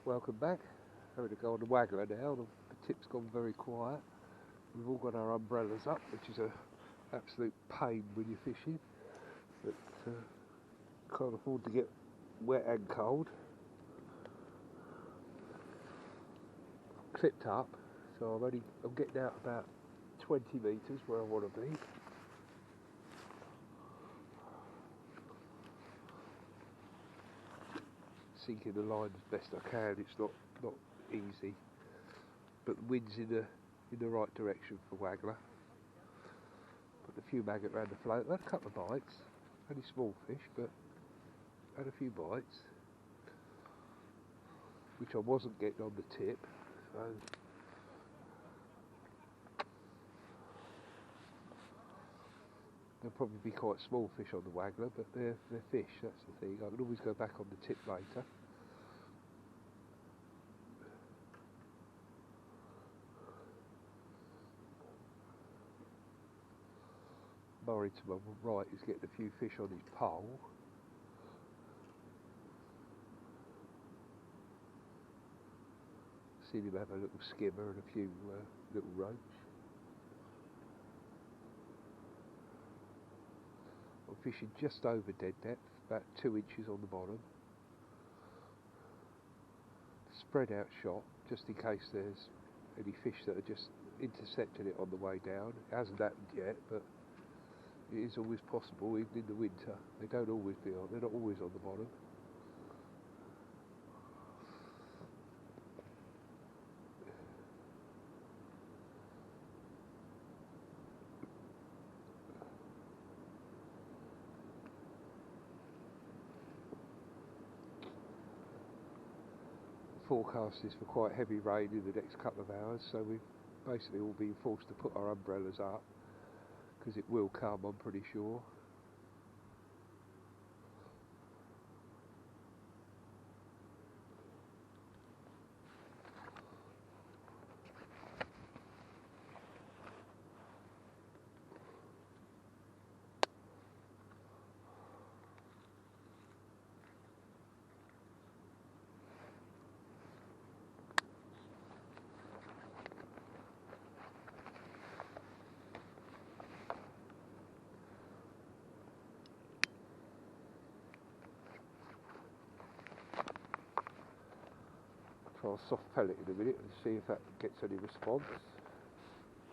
Welcome back. Having to go on the waggler now. The tip's gone very quiet. We've all got our umbrellas up, which is a absolute pain when you're fishing. But can't afford to get wet and cold. Clipped up, so I'm getting out about 20 metres where I want to be. Sinking the line as best I can. It's not easy, but the wind's in the right direction for waggler. Put a few maggot around the float. I had a couple of bites, only small fish, but had a few bites, which I wasn't getting on the tip. So there'll probably be quite small fish on the waggler, but they're fish. That's the thing. I can always go back on the tip later. Murray to my right is getting a few fish on his pole. Seen him have a little skimmer and a few little roach. I'm fishing just over dead depth, about 2 inches on the bottom. Spread out shot, just in case there's any fish that are just intercepting it on the way down. It hasn't happened yet, but it is always possible, even in the winter. They're not always on the bottom. Forecast is for quite heavy rain in the next couple of hours, so we've basically all been forced to put our umbrellas up, because it will come, I'm pretty sure. I'll soft pellet in a minute and see if that gets any response.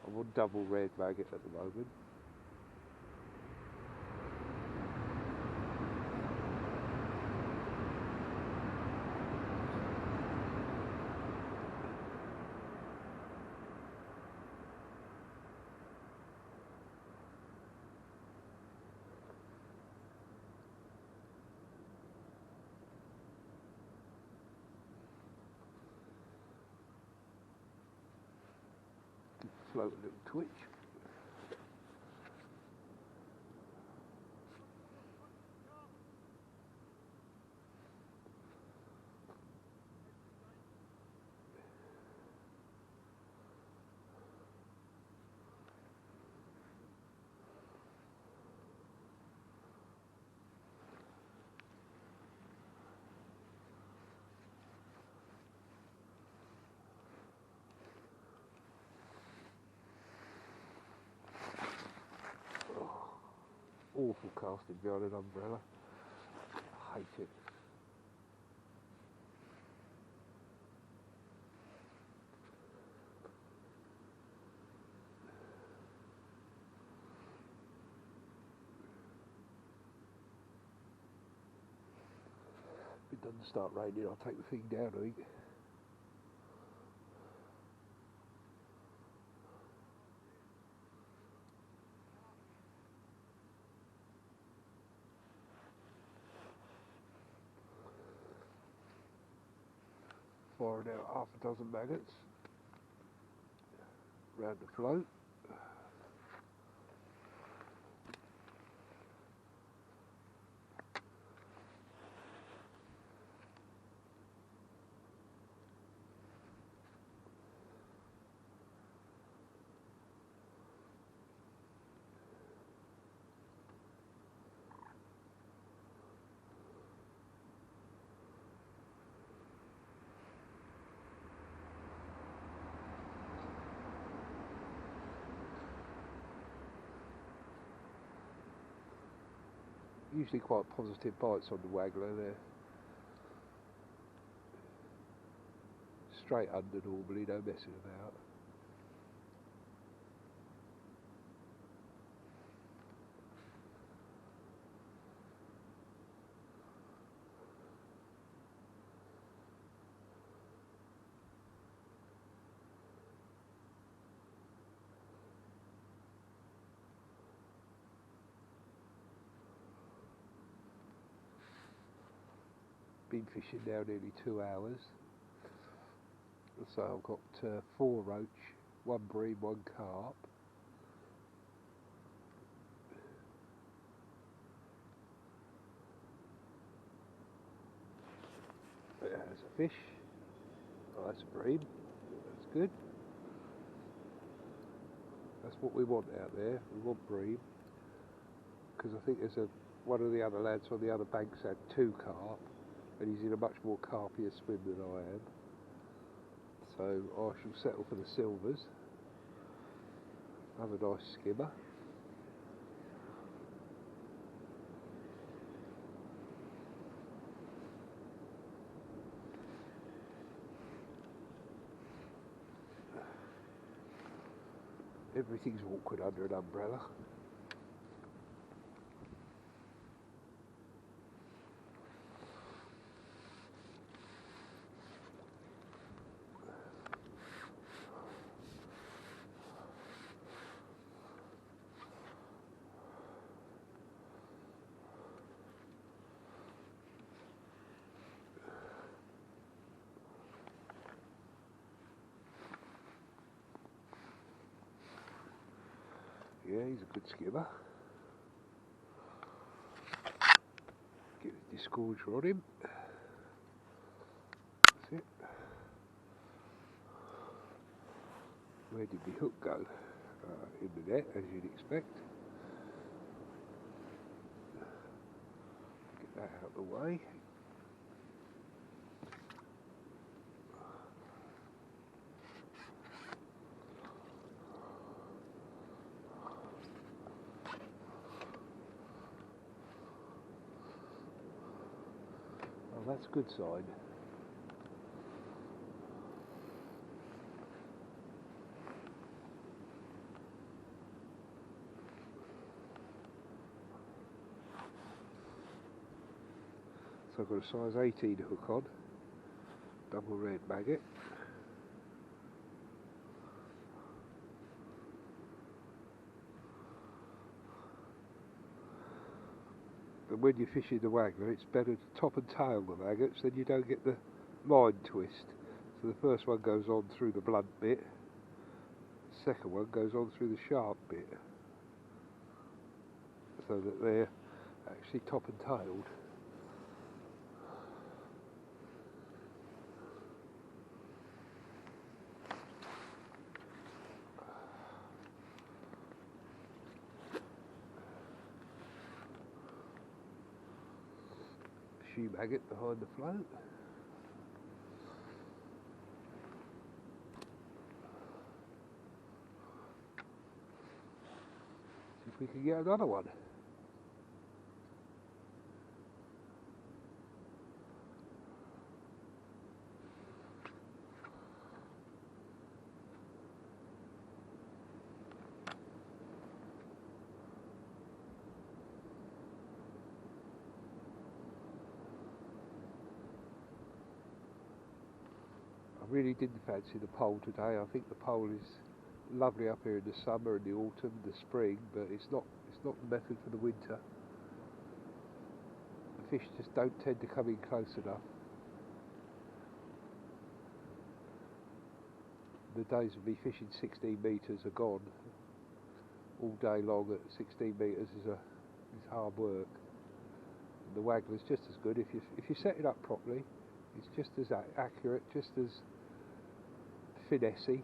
I'm on double red maggot at the moment. Float a little twitch. Awful casting behind an umbrella. I hate it. If it doesn't start raining, I'll take the thing down, I think. Firing out half a dozen maggots round the float. Usually quite positive bites on the waggler. They're straight under normally, no messing about. Been fishing now nearly 2 hours. So I've got 4 roach, 1 bream, 1 carp. There's a fish. Oh, that's a bream. That's good. That's what we want out there. We want bream. Because I think there's one of the other lads on the other banks had 2 carp, and he's in a much more carpier swim than I am. So I shall settle for the silvers. Have a nice skimmer. Everything's awkward under an umbrella. Yeah, he's a good skimmer. Get the disgorger on him. That's it. Where did the hook go? In the net, as you'd expect. Get that out of the way. Oh, that's a good sign. So I've got a size 18 hook on, double red maggot. And when you're fishing the waggler, it's better to top and tail the maggots, then you don't get the line twist. So the first one goes on through the blunt bit, the second one goes on through the sharp bit, so that they're actually top and tailed. Shoe maggot behind the float. See if we can get another one. I really didn't fancy the pole today. I think the pole is lovely up here in the summer and the autumn, the spring, but it's not the method for the winter. The fish just don't tend to come in close enough. The days of me fishing 16 metres are gone. All day long at 16 metres is hard work. And the waggler's just as good if you set it up properly. It's just as accurate, just as finessey.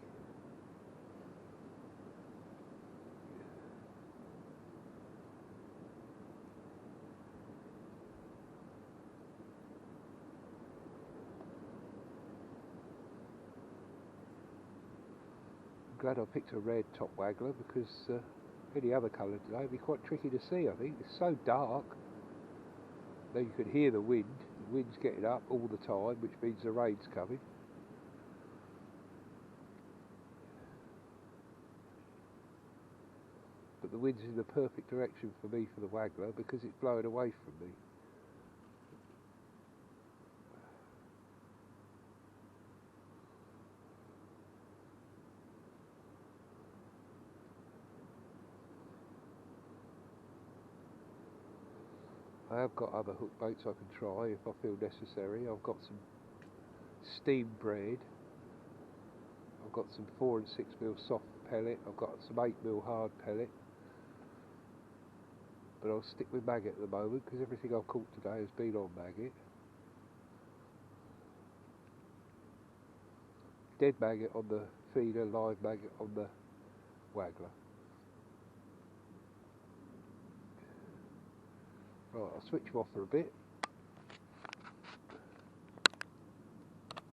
I'm glad I picked a red top waggler because any other colour today would be quite tricky to see. I think it's so dark. Now you can hear the wind. The wind's getting up all the time, which means the rain's coming. But the wind's in the perfect direction for me for the waggler because it's blowing away from me. I have got other hook baits I can try if I feel necessary. I've got some steam bread. I've got some 4 and 6 mil soft pellet. I've got some 8 mil hard pellet. But I'll stick with maggot at the moment because everything I've caught today has been on maggot. Dead maggot on the feeder, live maggot on the waggler. Right, I'll switch them off for a bit.